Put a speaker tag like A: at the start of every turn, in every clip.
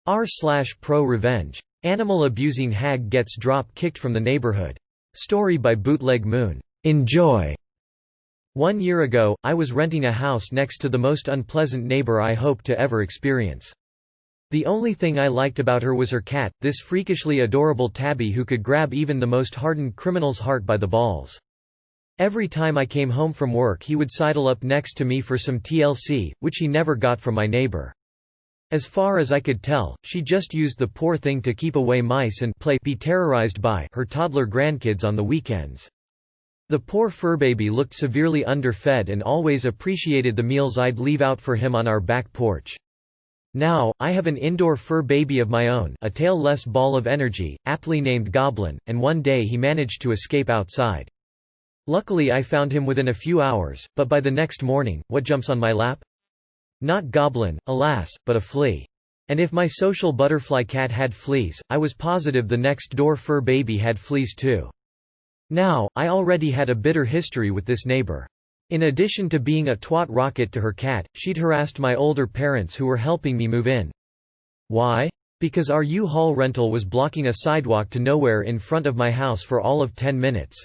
A: r/ProRevenge. Animal abusing hag gets drop kicked from the neighborhood. Story by Bootleg Moon. Enjoy. 1 year ago, I was renting a house next to the most unpleasant neighbor I hoped to ever experience. The only thing I liked about her was her cat, this freakishly adorable tabby who could grab even the most hardened criminal's heart by the balls. Every time I came home from work he would sidle up next to me for some TLC, which he never got from my neighbor. As far as I could tell, she just used the poor thing to keep away mice and be terrorized by her toddler grandkids on the weekends. The poor furbaby looked severely underfed and always appreciated the meals I'd leave out for him on our back porch. Now, I have an indoor fur baby of my own, a tailless ball of energy, aptly named Goblin, and one day he managed to escape outside. Luckily I found him within a few hours, but by the next morning, what jumps on my lap? Not Goblin, alas, but a flea. And if my social butterfly cat had fleas, I was positive the next door fur baby had fleas too. Now, I already had a bitter history with this neighbor. In addition to being a twat rocket to her cat, she'd harassed my older parents who were helping me move in. Why? Because our U-Haul rental was blocking a sidewalk to nowhere in front of my house for all of 10 minutes.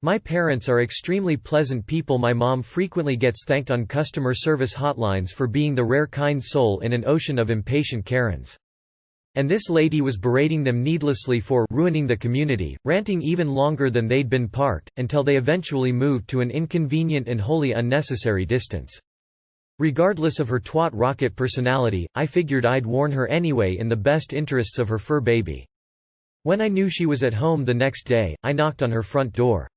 A: My parents are extremely pleasant people. My mom frequently gets thanked on customer service hotlines for being the rare kind soul in an ocean of impatient Karens. And this lady was berating them needlessly for ruining the community, ranting even longer than they'd been parked, until they eventually moved to an inconvenient and wholly unnecessary distance. Regardless of her twat rocket personality, I figured I'd warn her anyway in the best interests of her fur baby. When I knew she was at home the next day, I knocked on her front door.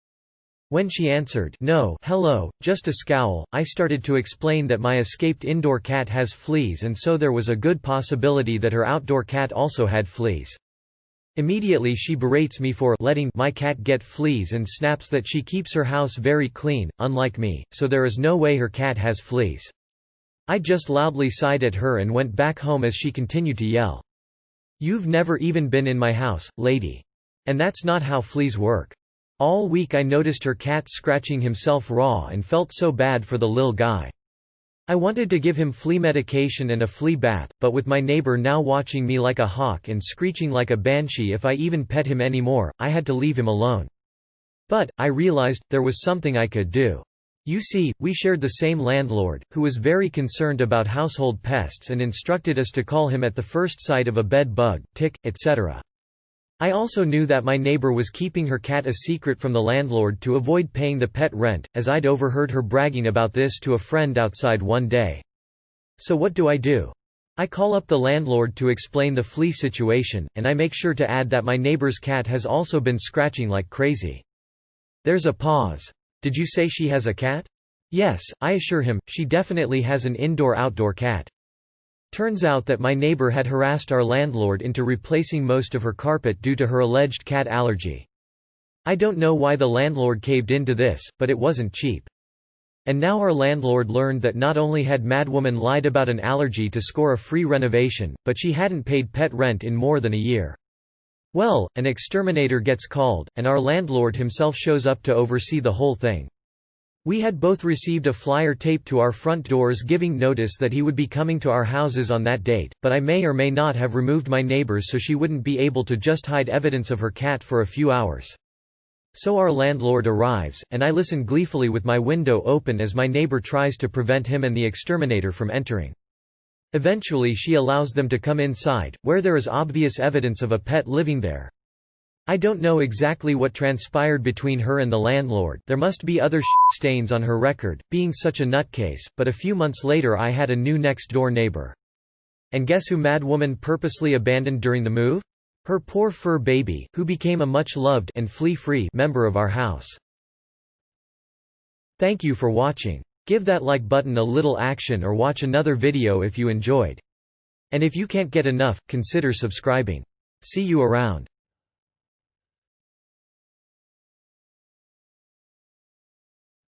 A: When she answered, "No, hello, just a scowl," I started to explain that my escaped indoor cat has fleas and so there was a good possibility that her outdoor cat also had fleas. Immediately she berates me for letting my cat get fleas and snaps that she keeps her house very clean, unlike me, so there is no way her cat has fleas. I just loudly sighed at her and went back home as she continued to yell, "You've never even been in my house, lady. And that's not how fleas work." All week I noticed her cat scratching himself raw and felt so bad for the lil guy. I wanted to give him flea medication and a flea bath, but with my neighbor now watching me like a hawk and screeching like a banshee if I even pet him anymore, I had to leave him alone. But, I realized, there was something I could do. You see, we shared the same landlord, who was very concerned about household pests and instructed us to call him at the first sight of a bed bug, tick, etc. I also knew that my neighbor was keeping her cat a secret from the landlord to avoid paying the pet rent, as I'd overheard her bragging about this to a friend outside one day. So what do? I call up the landlord to explain the flea situation, and I make sure to add that my neighbor's cat has also been scratching like crazy. There's a pause. "Did you say she has a cat?" "Yes," I assure him, "she definitely has an indoor-outdoor cat." Turns out that my neighbor had harassed our landlord into replacing most of her carpet due to her alleged cat allergy. I don't know why the landlord caved into this, but it wasn't cheap. And now our landlord learned that not only had Madwoman lied about an allergy to score a free renovation, but she hadn't paid pet rent in more than a year. Well, an exterminator gets called, and our landlord himself shows up to oversee the whole thing. We had both received a flyer taped to our front doors giving notice that he would be coming to our houses on that date, but I may or may not have removed my neighbors so she wouldn't be able to just hide evidence of her cat for a few hours. So our landlord arrives, and I listen gleefully with my window open as my neighbor tries to prevent him and the exterminator from entering. Eventually she allows them to come inside, where there is obvious evidence of a pet living there. I don't know exactly what transpired between her and the landlord. There must be other stains on her record, being such a nutcase, but a few months later I had a new next-door neighbor. And guess who Madwoman purposely abandoned during the move? Her poor fur baby, who became a much-loved and flea-free member of our house. Thank you for watching. Give that like button a little action or watch another video if you enjoyed. And if you can't get enough, consider subscribing. See you around.